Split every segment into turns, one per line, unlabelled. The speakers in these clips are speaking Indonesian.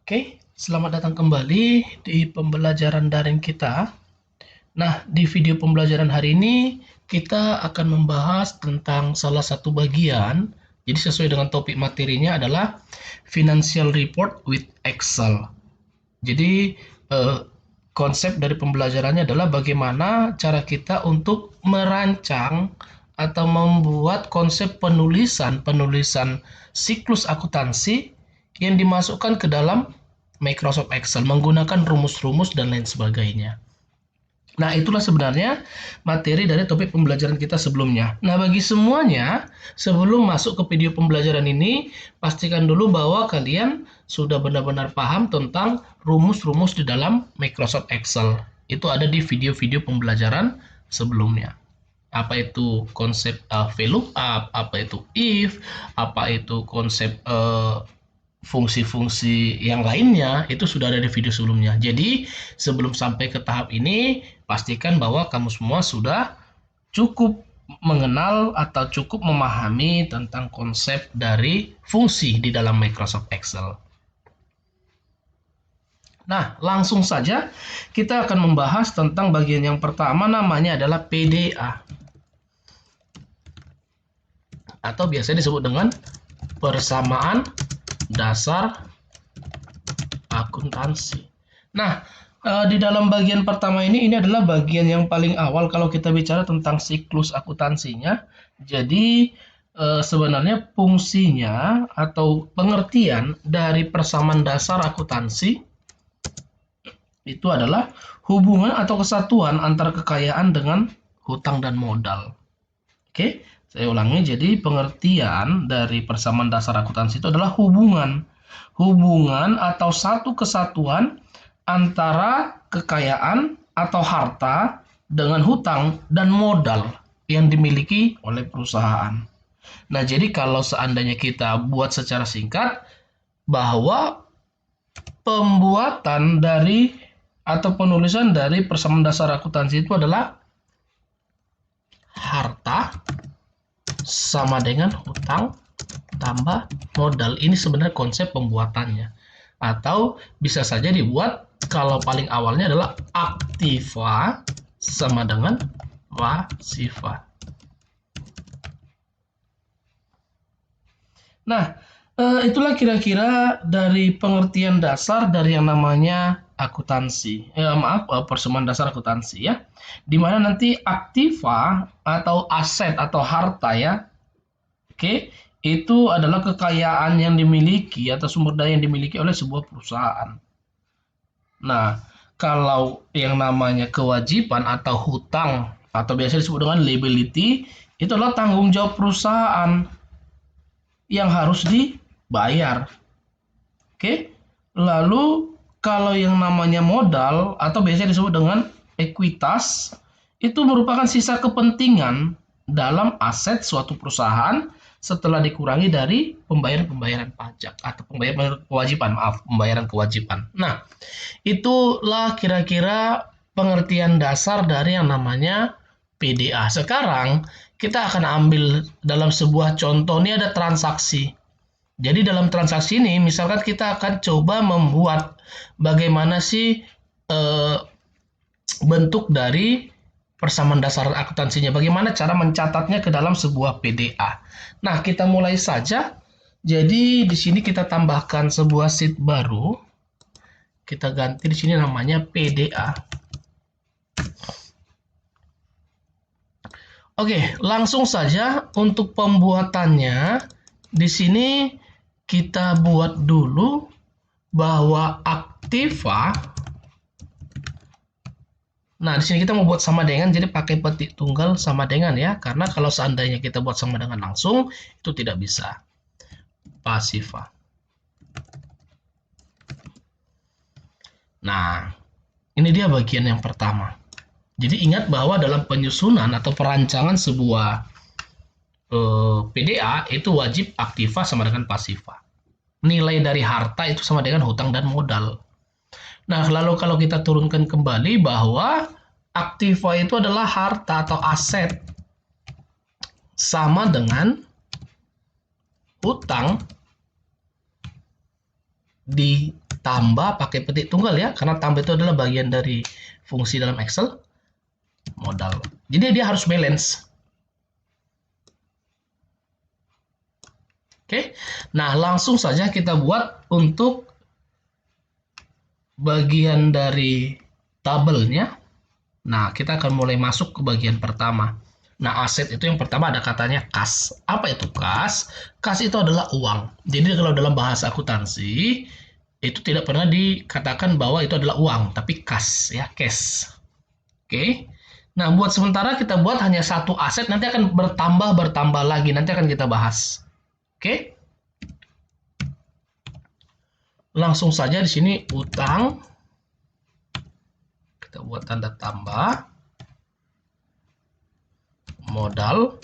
Oke, selamat datang kembali di pembelajaran daring kita. Nah, di video pembelajaran hari ini kita akan membahas tentang salah satu bagian. Jadi sesuai dengan topik materinya adalah Financial Report with Excel. Jadi konsep dari pembelajarannya adalah bagaimana cara kita untuk merancang atau membuat konsep penulisan siklus akuntansi yang dimasukkan ke dalam Microsoft Excel menggunakan rumus-rumus dan lain sebagainya. Nah, itulah sebenarnya materi dari topik pembelajaran kita sebelumnya. Nah, bagi semuanya, sebelum masuk ke video pembelajaran ini, pastikan dulu bahwa kalian sudah benar-benar paham tentang rumus-rumus di dalam Microsoft Excel. Itu ada di video-video pembelajaran sebelumnya. Apa itu konsep VLOOKUP, apa itu if, apa itu konsep fungsi-fungsi yang lainnya itu sudah ada di video sebelumnya. Jadi sebelum sampai ke tahap ini, pastikan bahwa kamu semua sudah cukup mengenal atau cukup memahami tentang konsep dari fungsi di dalam Microsoft Excel. Nah, langsung saja kita akan membahas tentang bagian yang pertama, namanya adalah PDA. Atau biasa disebut dengan persamaan dasar akuntansi. Nah, di dalam bagian pertama ini adalah bagian yang paling awal kalau kita bicara tentang siklus akuntansinya. Jadi, sebenarnya fungsinya atau pengertian dari persamaan dasar akuntansi itu adalah hubungan atau kesatuan antara kekayaan dengan hutang dan modal. Oke, saya ulangi. Jadi pengertian dari persamaan dasar akuntansi itu adalah hubungan atau satu kesatuan antara kekayaan atau harta dengan hutang dan modal yang dimiliki oleh perusahaan. Nah, jadi kalau seandainya kita buat secara singkat bahwa pembuatan dari atau penulisan dari persamaan dasar akuntansi itu adalah harta sama dengan hutang tambah modal. Ini sebenarnya konsep pembuatannya. Atau bisa saja dibuat kalau paling awalnya adalah aktiva sama dengan pasiva. Nah, itulah kira-kira dari pengertian dasar dari yang namanya akuntansi. Persamaan dasar akuntansi ya. Dimana nanti aktiva atau aset atau harta ya. Oke, itu adalah kekayaan yang dimiliki atau sumber daya yang dimiliki oleh sebuah perusahaan. Nah, kalau yang namanya kewajiban atau hutang atau biasa disebut dengan liability, itu adalah tanggung jawab perusahaan yang harus dibayar. Oke, lalu kalau yang namanya modal atau biasa disebut dengan ekuitas, itu merupakan sisa kepentingan dalam aset suatu perusahaan setelah dikurangi dari pembayaran pajak atau pembayaran kewajiban. Nah, itulah kira-kira pengertian dasar dari yang namanya PDA. Sekarang kita akan ambil dalam sebuah contoh, ini ada transaksi. Jadi dalam transaksi ini misalkan kita akan coba membuat bagaimana sih bentuk dari persamaan dasar akuntansinya, bagaimana cara mencatatnya ke dalam sebuah PDA. Nah, kita mulai saja. Jadi di sini kita tambahkan sebuah sheet baru. Kita ganti di sini namanya PDA. Oke, langsung saja untuk pembuatannya. Di sini kita buat dulu bahwa aktiva. Nah, di sini kita mau buat sama dengan, jadi pakai petik tunggal sama dengan ya, karena kalau seandainya kita buat sama dengan langsung, itu tidak bisa. Pasiva. Nah, ini dia bagian yang pertama. Jadi ingat bahwa dalam penyusunan atau perancangan sebuah PDA itu wajib aktiva sama dengan pasiva. Nilai dari harta itu sama dengan hutang dan modal. Nah, lalu kalau kita turunkan kembali bahwa aktiva itu adalah harta atau aset sama dengan hutang ditambah pakai petik tunggal ya, karena tambah itu adalah bagian dari fungsi dalam Excel modal. Jadi dia harus balance. Oke, nah langsung saja kita buat untuk bagian dari tabelnya. Nah, kita akan mulai masuk ke bagian pertama. Nah, aset itu yang pertama ada katanya kas. Apa itu kas? Kas itu adalah uang. Jadi kalau dalam bahasa akuntansi itu tidak pernah dikatakan bahwa itu adalah uang, tapi kas ya, cash. Oke. Nah, buat sementara kita buat hanya satu aset, nanti akan bertambah lagi, nanti akan kita bahas. Oke. Langsung saja di sini utang. Kita buat tanda tambah. Modal.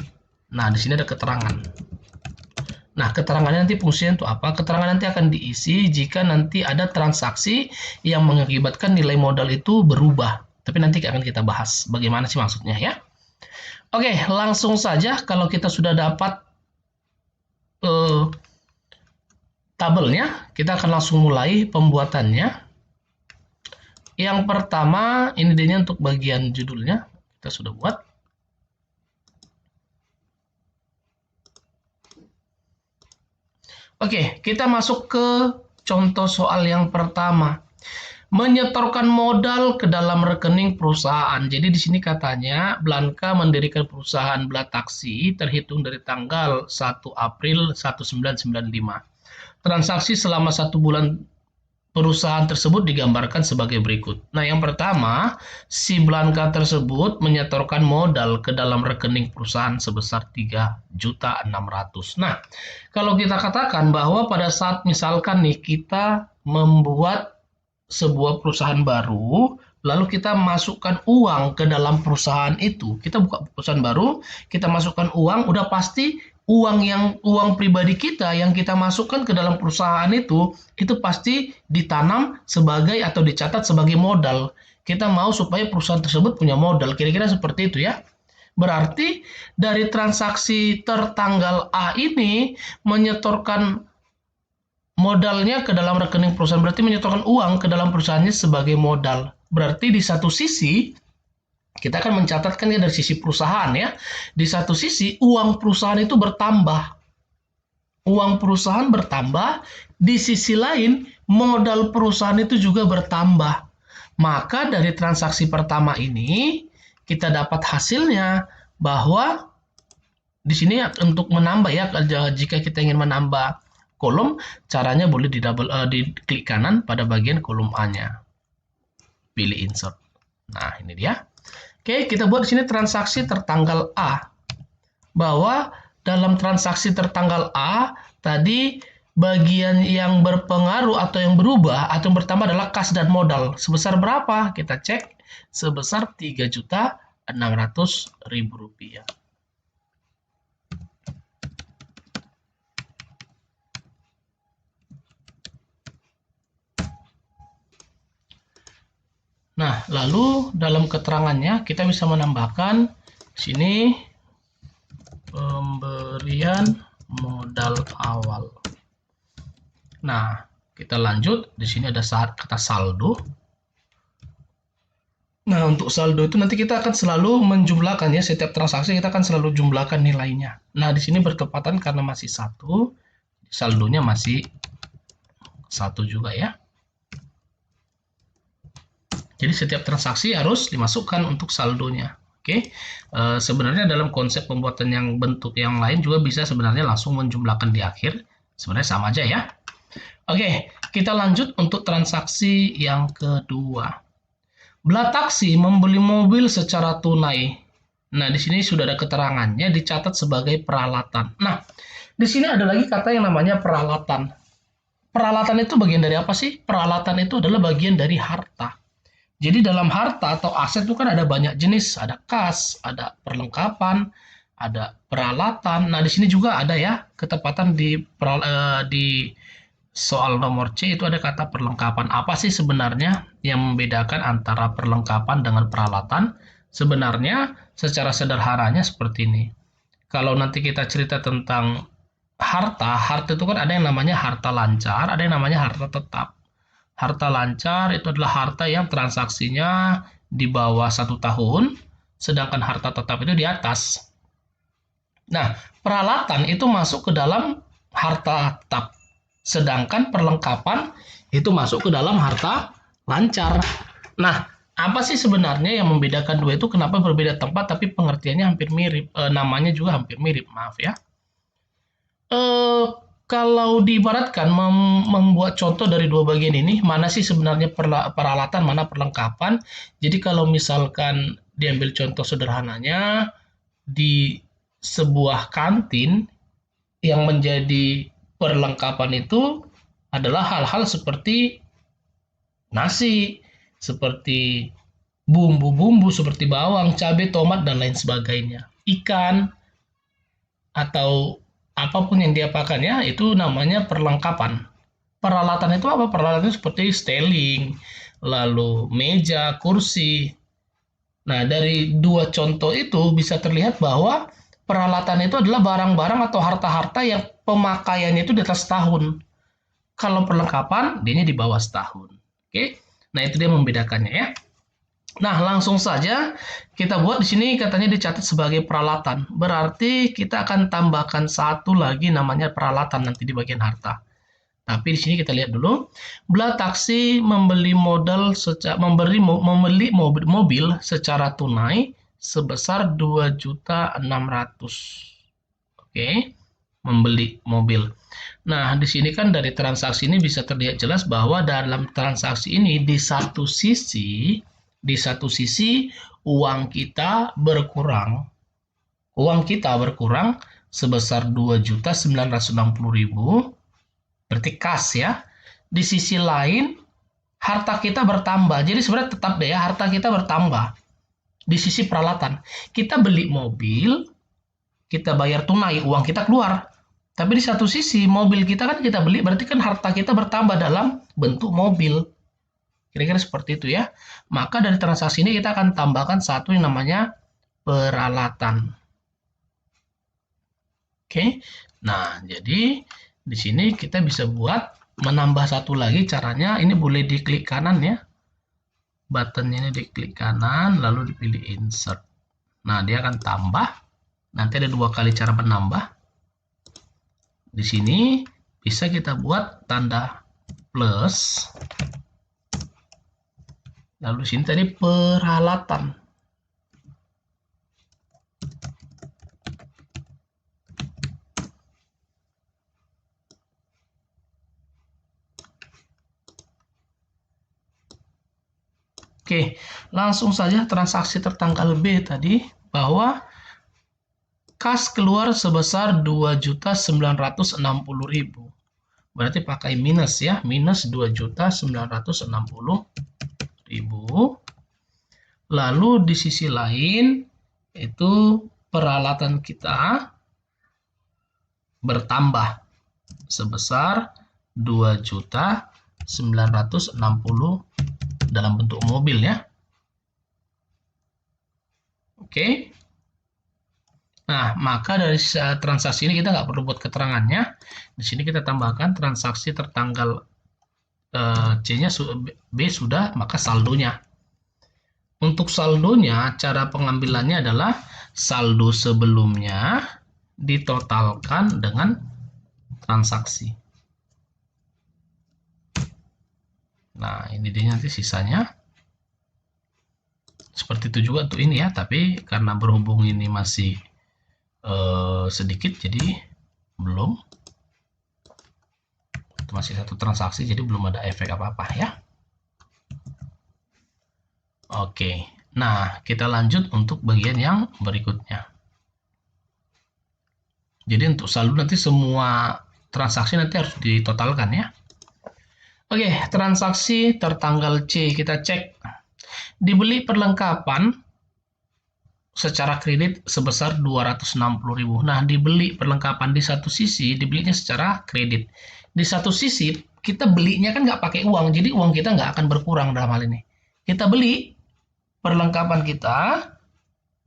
Nah, di sini ada keterangan. Nah, keterangannya nanti fungsinya untuk apa? Keterangan nanti akan diisi jika nanti ada transaksi yang mengakibatkan nilai modal itu berubah. Tapi nanti akan kita bahas bagaimana sih maksudnya ya. Oke, langsung saja kalau kita sudah dapat tabelnya, kita akan langsung mulai pembuatannya. Yang pertama, ini dia untuk bagian judulnya. Kita sudah buat. Oke, kita masuk ke contoh soal yang pertama. Menyetorkan modal ke dalam rekening perusahaan. Jadi di sini katanya Blanka mendirikan perusahaan Blataksi terhitung dari tanggal 1 April 1995. Transaksi selama 1 bulan perusahaan tersebut digambarkan sebagai berikut. Nah, yang pertama, si Blanka tersebut menyetorkan modal ke dalam rekening perusahaan sebesar 3.600.000. Nah, kalau kita katakan bahwa pada saat misalkan nih kita membuat sebuah perusahaan baru, lalu kita masukkan uang ke dalam perusahaan itu, kita buka perusahaan baru, kita masukkan uang, udah pasti uang pribadi kita yang kita masukkan ke dalam perusahaan itu pasti ditanam sebagai atau dicatat sebagai modal. Kita mau supaya perusahaan tersebut punya modal, kira-kira seperti itu ya. Berarti dari transaksi tertanggal A ini menyetorkan modalnya ke dalam rekening perusahaan, berarti menyetorkan uang ke dalam perusahaannya sebagai modal. Berarti di satu sisi kita akan mencatatkan ya dari sisi perusahaan ya. Di satu sisi uang perusahaan itu bertambah. Uang perusahaan bertambah, di sisi lain modal perusahaan itu juga bertambah. Maka dari transaksi pertama ini kita dapat hasilnya bahwa di sini untuk menambah ya, jika kita ingin menambah kolom, caranya boleh diklik kanan pada bagian kolom A-nya. Pilih insert. Nah, ini dia. Oke, kita buat di sini transaksi tertanggal A. Bahwa dalam transaksi tertanggal A, tadi bagian yang berpengaruh atau yang berubah atau yang bertambah adalah kas dan modal. Sebesar berapa? Kita cek. Sebesar Rp3.600.000. Nah, lalu dalam keterangannya kita bisa menambahkan sini pemberian modal awal. Nah, kita lanjut. Di sini ada kata saldo. Nah, untuk saldo itu nanti kita akan selalu menjumlahkan ya, setiap transaksi kita akan selalu jumlahkan nilainya. Nah, di sini bertepatan karena masih 1, saldonya masih 1 juga ya. Jadi setiap transaksi harus dimasukkan untuk saldonya. Oke, sebenarnya dalam konsep pembuatan yang bentuk yang lain juga bisa sebenarnya langsung menjumlahkan di akhir. Sebenarnya sama aja ya. Oke, kita lanjut untuk transaksi yang kedua. Blataksi membeli mobil secara tunai. Nah, di sini sudah ada keterangannya, dicatat sebagai peralatan. Nah, di sini ada lagi kata yang namanya peralatan. Peralatan itu bagian dari apa sih? Peralatan itu adalah bagian dari harta. Jadi dalam harta atau aset itu kan ada banyak jenis, ada kas, ada perlengkapan, ada peralatan. Nah, di sini juga ada ya, ketepatan di soal nomor C itu ada kata perlengkapan. Apa sih sebenarnya yang membedakan antara perlengkapan dengan peralatan? Sebenarnya secara sederhananya seperti ini. Kalau nanti kita cerita tentang harta itu kan ada yang namanya harta lancar, ada yang namanya harta tetap. Harta lancar itu adalah harta yang transaksinya di bawah 1 tahun, sedangkan harta tetap itu di atas. Nah, peralatan itu masuk ke dalam harta tetap, sedangkan perlengkapan itu masuk ke dalam harta lancar. Nah, apa sih sebenarnya yang membedakan dua itu? Kenapa berbeda tempat tapi pengertiannya hampir mirip? Namanya juga hampir mirip, maaf ya. Eh, Kalau diibaratkan membuat contoh dari dua bagian ini, mana sih sebenarnya peralatan, mana perlengkapan? Jadi kalau misalkan diambil contoh sederhananya, di sebuah kantin yang menjadi perlengkapan itu adalah hal-hal seperti nasi, seperti bumbu-bumbu, seperti bawang, cabai, tomat, dan lain sebagainya. Ikan, atau apapun yang dia pakai ya, itu namanya perlengkapan. Peralatan itu apa? Peralatan itu seperti steling, lalu meja, kursi. Nah, dari dua contoh itu bisa terlihat bahwa peralatan itu adalah barang-barang atau harta-harta yang pemakaiannya itu di atas tahun. Kalau perlengkapan, dia di bawah setahun. Oke, nah itu dia membedakannya ya. Nah, langsung saja kita buat di sini katanya dicatat sebagai peralatan. Berarti kita akan tambahkan satu lagi namanya peralatan nanti di bagian harta. Tapi di sini kita lihat dulu. Bela taksi membeli membeli mobil secara tunai sebesar 2.600.000. Oke, membeli mobil. Nah, di sini kan dari transaksi ini bisa terlihat jelas bahwa dalam transaksi ini di satu sisi uang kita berkurang. Uang kita berkurang sebesar 2.960.000, berarti kas ya. Di sisi lain harta kita bertambah. Jadi sebenarnya tetap deh ya, harta kita bertambah. Di sisi peralatan, kita beli mobil, kita bayar tunai, uang kita keluar. Tapi di satu sisi mobil kita kan kita beli, berarti kan harta kita bertambah dalam bentuk mobil. Kira-kira seperti itu ya. Maka dari transaksi ini kita akan tambahkan satu yang namanya peralatan. Oke. Nah, jadi di sini kita bisa buat menambah satu lagi caranya. Ini boleh diklik kanan ya. Buttonnya ini diklik kanan, lalu dipilih insert. Nah, dia akan tambah. Nanti ada 2 kali cara menambah. Di sini bisa kita buat tanda plus. Lalu di sini tadi peralatan. Oke, langsung saja transaksi tertanggal B tadi bahwa kas keluar sebesar 2.960.000. Berarti pakai minus ya, minus 2.960.000. Lalu di sisi lain itu peralatan kita bertambah sebesar 2.960.000 dalam bentuk mobil ya. Oke. Nah, maka dari transaksi ini kita nggak perlu buat keterangannya. Di sini kita tambahkan transaksi tertanggal C-nya B sudah, maka saldonya. Untuk saldonya, cara pengambilannya adalah saldo sebelumnya ditotalkan dengan transaksi. Nah, ini dia nanti sisanya. Seperti itu juga untuk ini ya, tapi karena berhubung ini masih sedikit, jadi belum. Itu masih satu transaksi, jadi belum ada efek apa-apa ya. Oke, nah kita lanjut untuk bagian yang berikutnya. Jadi untuk saldo nanti semua transaksi nanti harus ditotalkan ya. Oke, transaksi tertanggal C kita cek. Dibeli perlengkapan secara kredit sebesar 260.000. Nah, dibeli perlengkapan di satu sisi dibelinya secara kredit. Di satu sisi kita belinya kan nggak pakai uang, jadi uang kita nggak akan berkurang dalam hal ini. Kita beli perlengkapan kita,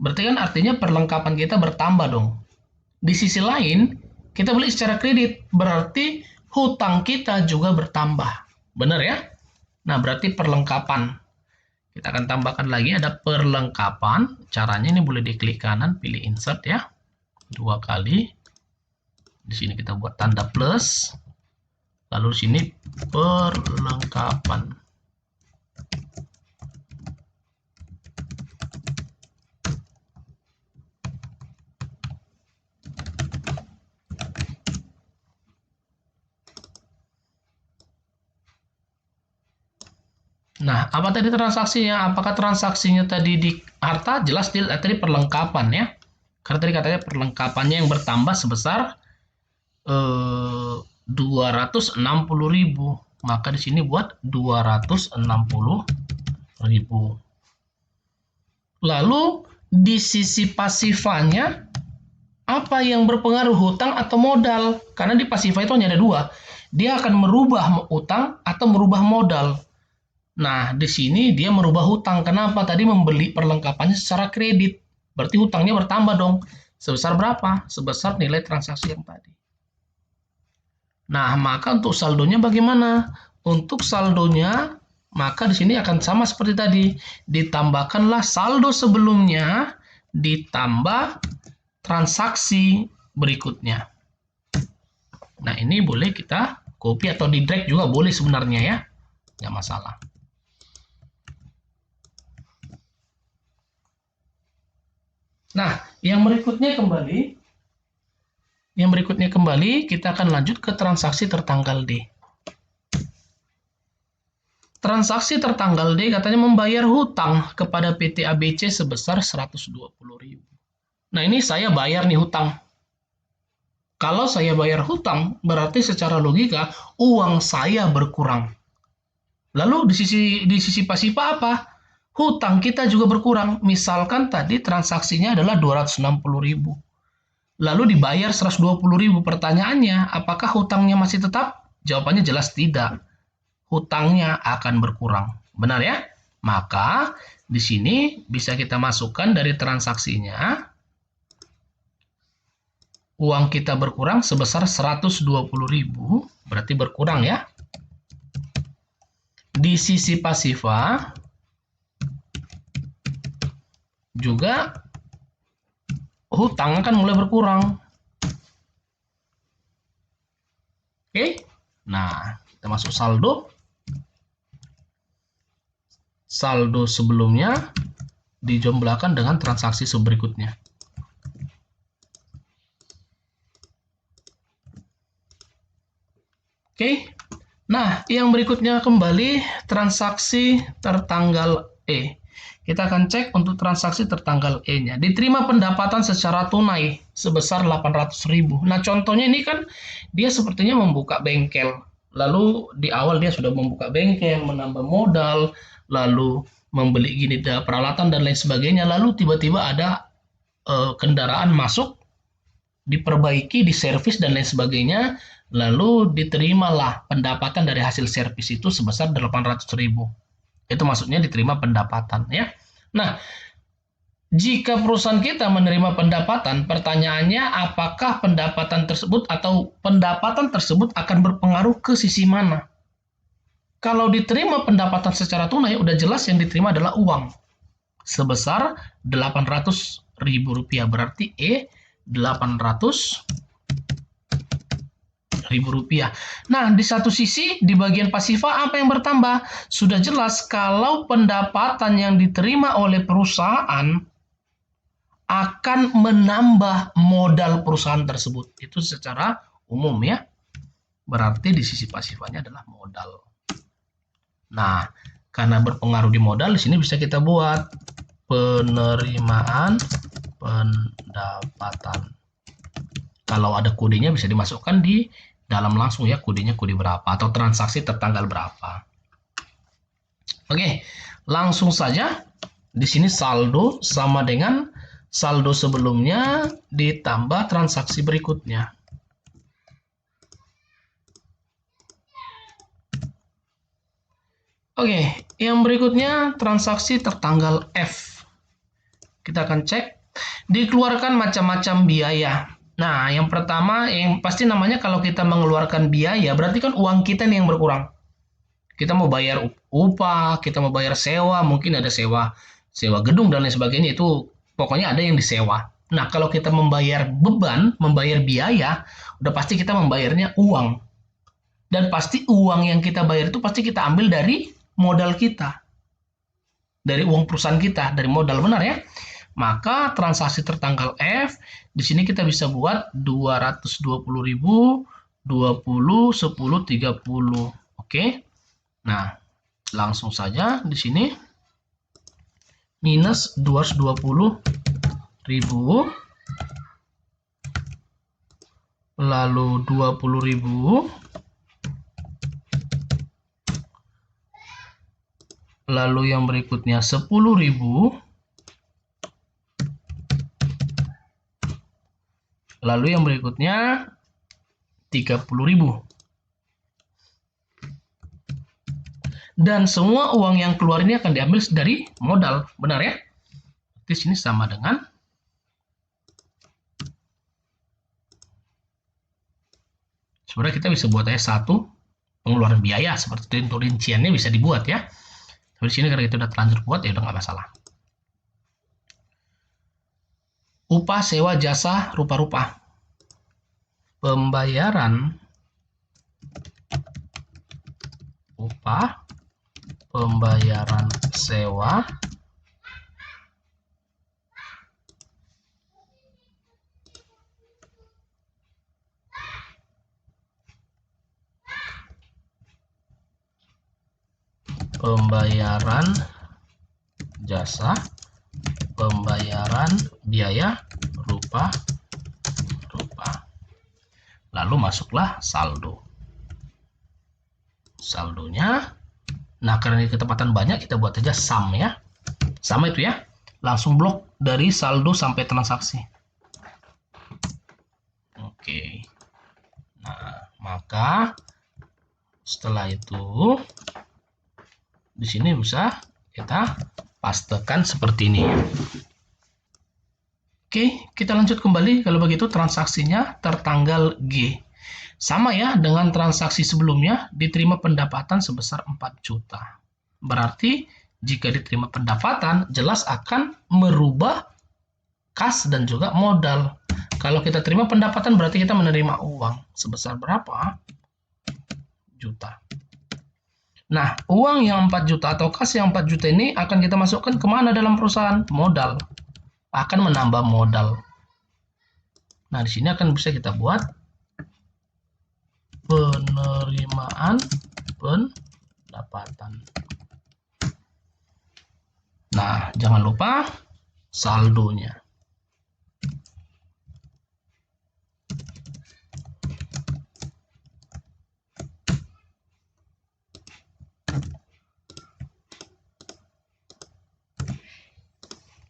berarti kan artinya perlengkapan kita bertambah dong. Di sisi lain, kita beli secara kredit, berarti hutang kita juga bertambah. Benar ya? Nah, berarti perlengkapan. Kita akan tambahkan lagi ada perlengkapan. Caranya ini boleh diklik kanan, pilih insert ya. 2 kali. Di sini kita buat tanda plus. Lalu di sini perlengkapan. Nah, apa tadi transaksinya? Apakah transaksinya tadi di harta? Jelas tadi perlengkapan ya. Karena tadi katanya perlengkapannya yang bertambah sebesar 260.000. Maka di sini buat 260.000. Lalu di sisi pasifanya apa yang berpengaruh, hutang atau modal? Karena di pasifa itu hanya ada 2. Dia akan merubah utang atau merubah modal. Nah, di sini dia merubah hutang. Kenapa? Tadi membeli perlengkapannya secara kredit. Berarti hutangnya bertambah dong. Sebesar berapa? Sebesar nilai transaksi yang tadi. Nah, maka untuk saldonya bagaimana? Untuk saldonya, maka di sini akan sama seperti tadi. Ditambahkanlah saldo sebelumnya, ditambah transaksi berikutnya. Nah, ini boleh kita copy atau di drag juga boleh sebenarnya ya. Nggak masalah. Nah, yang berikutnya kembali, kita akan lanjut ke transaksi tertanggal D. Transaksi tertanggal D katanya membayar hutang kepada PT ABC sebesar 120.000. Nah, ini saya bayar nih hutang. Kalau saya bayar hutang, berarti secara logika uang saya berkurang. Lalu di sisi pasifa apa? Hutang kita juga berkurang. Misalkan tadi transaksinya adalah 260.000. Lalu dibayar 120.000. Pertanyaannya, apakah hutangnya masih tetap? Jawabannya jelas tidak. Hutangnya akan berkurang. Benar ya? Maka di sini bisa kita masukkan dari transaksinya. Uang kita berkurang sebesar 120.000. Berarti berkurang ya. Di sisi pasifa juga hutang akan mulai berkurang. Oke. Nah, kita masuk saldo. Saldo sebelumnya dijumlahkan dengan transaksi berikutnya. Oke. Nah, yang berikutnya kembali transaksi tertanggal E. Kita akan cek untuk transaksi tertanggal E-nya. Diterima pendapatan secara tunai sebesar 800.000. Nah, contohnya ini kan dia sepertinya membuka bengkel. Lalu di awal dia sudah membuka bengkel, menambah modal, lalu membeli gini peralatan dan lain sebagainya. Lalu tiba-tiba ada kendaraan masuk, diperbaiki, diservis dan lain sebagainya. Lalu diterimalah pendapatan dari hasil servis itu sebesar 800.000. Itu maksudnya diterima pendapatan ya. Nah, jika perusahaan kita menerima pendapatan, pertanyaannya apakah pendapatan tersebut akan berpengaruh ke sisi mana? Kalau diterima pendapatan secara tunai, udah jelas yang diterima adalah uang sebesar 800.000 rupiah. Berarti E 800.000 rupiah. Nah, di satu sisi di bagian pasifa apa yang bertambah? Sudah jelas kalau pendapatan yang diterima oleh perusahaan akan menambah modal perusahaan tersebut. Itu secara umum ya. Berarti di sisi pasifanya adalah modal. Nah, karena berpengaruh di modal, di sini bisa kita buat penerimaan pendapatan. Kalau ada kodenya bisa dimasukkan di dalam langsung ya, kodenya kode berapa atau transaksi tertanggal berapa. Oke, langsung saja. Di sini saldo sama dengan saldo sebelumnya ditambah transaksi berikutnya. Oke, yang berikutnya transaksi tertanggal F. Kita akan cek. Dikeluarkan macam-macam biaya. Nah, yang pertama yang pasti namanya kalau kita mengeluarkan biaya, berarti kan uang kita nih yang berkurang. Kita mau bayar upah, kita mau bayar sewa, mungkin ada sewa sewa gedung dan lain sebagainya itu pokoknya ada yang disewa. Nah, kalau kita membayar beban, membayar biaya, udah pasti kita membayarnya uang. Dan pasti uang yang kita bayar itu pasti kita ambil dari modal kita. Dari uang perusahaan kita, dari modal, benar ya? Maka transaksi tertanggal F, di sini kita bisa buat 220.000, 20, 10, 30. Oke. Nah, langsung saja di sini minus 220.000, lalu 20.000, lalu yang berikutnya 10.000, lalu yang berikutnya 30.000. Dan semua uang yang keluar ini akan diambil dari modal, benar ya? Di sini sama dengan sebenarnya kita bisa buat aja satu pengeluaran biaya seperti itu, untuk rinciannya bisa dibuat ya. Tapi di sini karena kita udah terlanjur buat ya udah nggak masalah. Upah sewa jasa rupa-rupa. Pembayaran upah, pembayaran sewa, pembayaran jasa, pembayaran biaya rupa-rupa. Lalu masuklah saldo. Saldonya, nah karena ini ketepatan banyak, kita buat aja sum ya. Sama itu ya, langsung blok dari saldo sampai transaksi. Oke. Nah, maka setelah itu di sini bisa kita pastekan seperti ini. Oke, kita lanjut kembali. Kalau begitu transaksinya tertanggal G. Sama ya dengan transaksi sebelumnya, diterima pendapatan sebesar 4 juta. Berarti jika diterima pendapatan, jelas akan merubah kas dan juga modal. Kalau kita terima pendapatan berarti kita menerima uang sebesar berapa? Juta. Nah, uang yang 4 juta atau kas yang 4 juta ini akan kita masukkan kemana dalam perusahaan? Modal. Akan menambah modal. Nah, di sini akan bisa kita buat penerimaan pendapatan. Nah, jangan lupa saldonya.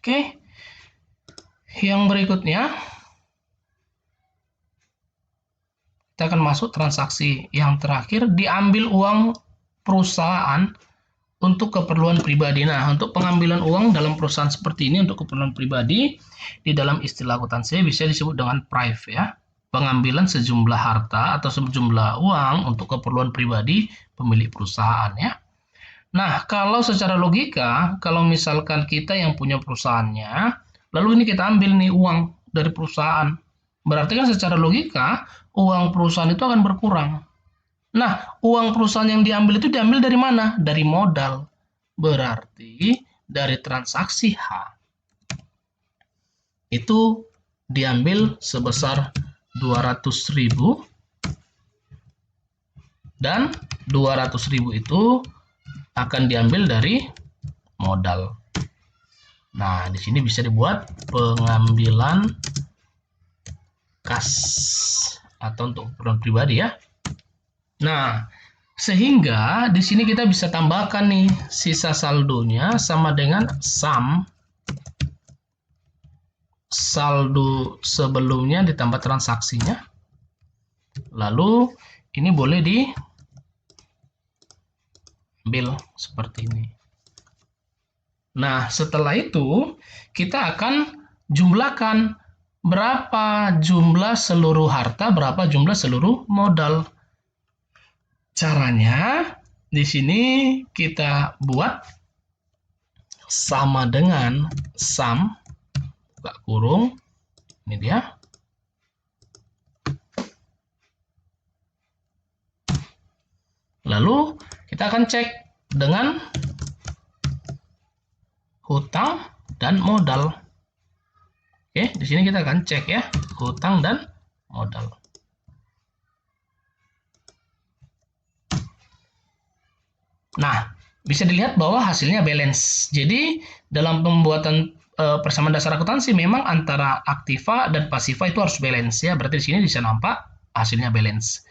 Oke, yang berikutnya kita akan masuk transaksi yang terakhir, diambil uang perusahaan untuk keperluan pribadi. Nah, untuk pengambilan uang dalam perusahaan seperti ini untuk keperluan pribadi, di dalam istilah akuntansi bisa disebut dengan prive ya. Pengambilan sejumlah harta atau sejumlah uang untuk keperluan pribadi pemilik perusahaan ya. Nah, kalau secara logika, kalau misalkan kita yang punya perusahaannya, lalu ini kita ambil nih uang dari perusahaan. Berarti kan secara logika, uang perusahaan itu akan berkurang. Nah, uang perusahaan yang diambil itu diambil dari mana? Dari modal. Berarti dari transaksi H. Itu diambil sebesar 200.000 dan 200.000 itu akan diambil dari modal. Nah, di sini bisa dibuat pengambilan kas atau untuk keperluan pribadi ya. Nah, sehingga di sini kita bisa tambahkan nih sisa saldonya sama dengan sum saldo sebelumnya ditambah transaksinya. Lalu ini boleh diambil seperti ini. Nah, setelah itu kita akan jumlahkan berapa jumlah seluruh harta, berapa jumlah seluruh modal. Caranya di sini kita buat sama dengan sum buka kurung, ini dia. Lalu kita akan cek dengan hutang dan modal. Oke, di sini kita akan cek ya, hutang dan modal. Nah, bisa dilihat bahwa hasilnya balance. Jadi, dalam pembuatan persamaan dasar akuntansi memang antara aktiva dan pasiva itu harus balance ya. Berarti di sini bisa nampak hasilnya balance.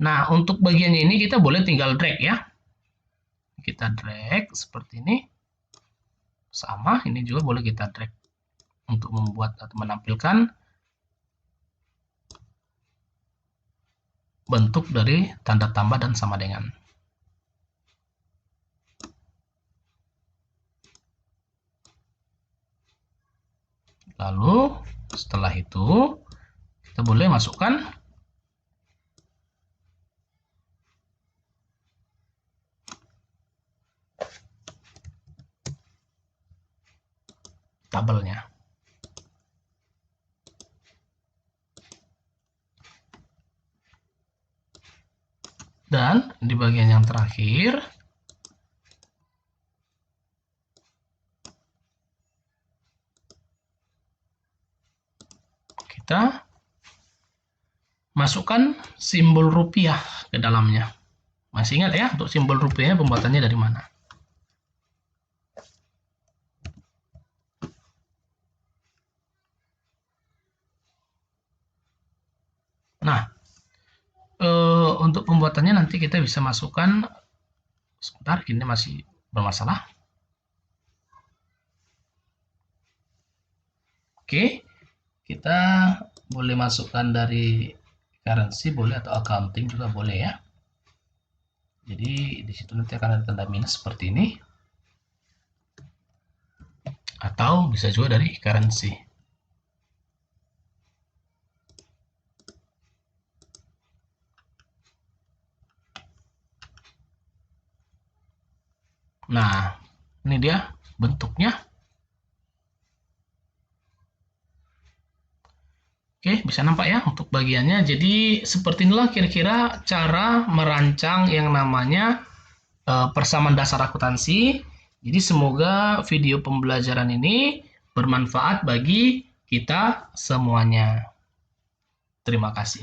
Nah, untuk bagiannya ini kita boleh tinggal drag ya. Kita drag seperti ini. Sama, ini juga boleh kita drag untuk membuat atau menampilkan bentuk dari tanda tambah dan sama dengan. Lalu setelah itu kita boleh masukkan tabelnya. Dan di bagian yang terakhir kita masukkan simbol rupiah ke dalamnya. Masih ingat ya, untuk simbol rupiahnya pembuatannya dari mana? Nah, untuk pembuatannya nanti kita bisa masukkan, sebentar, ini masih bermasalah. Oke, kita boleh masukkan dari currency boleh atau accounting juga boleh ya. Jadi di situ nanti akan ada tanda minus seperti ini. Atau bisa juga dari currency. Nah, ini dia bentuknya. Oke, bisa nampak ya untuk bagiannya. Jadi seperti inilah kira-kira cara merancang yang namanya persamaan dasar akuntansi. Jadi semoga video pembelajaran ini bermanfaat bagi kita semuanya. Terima kasih.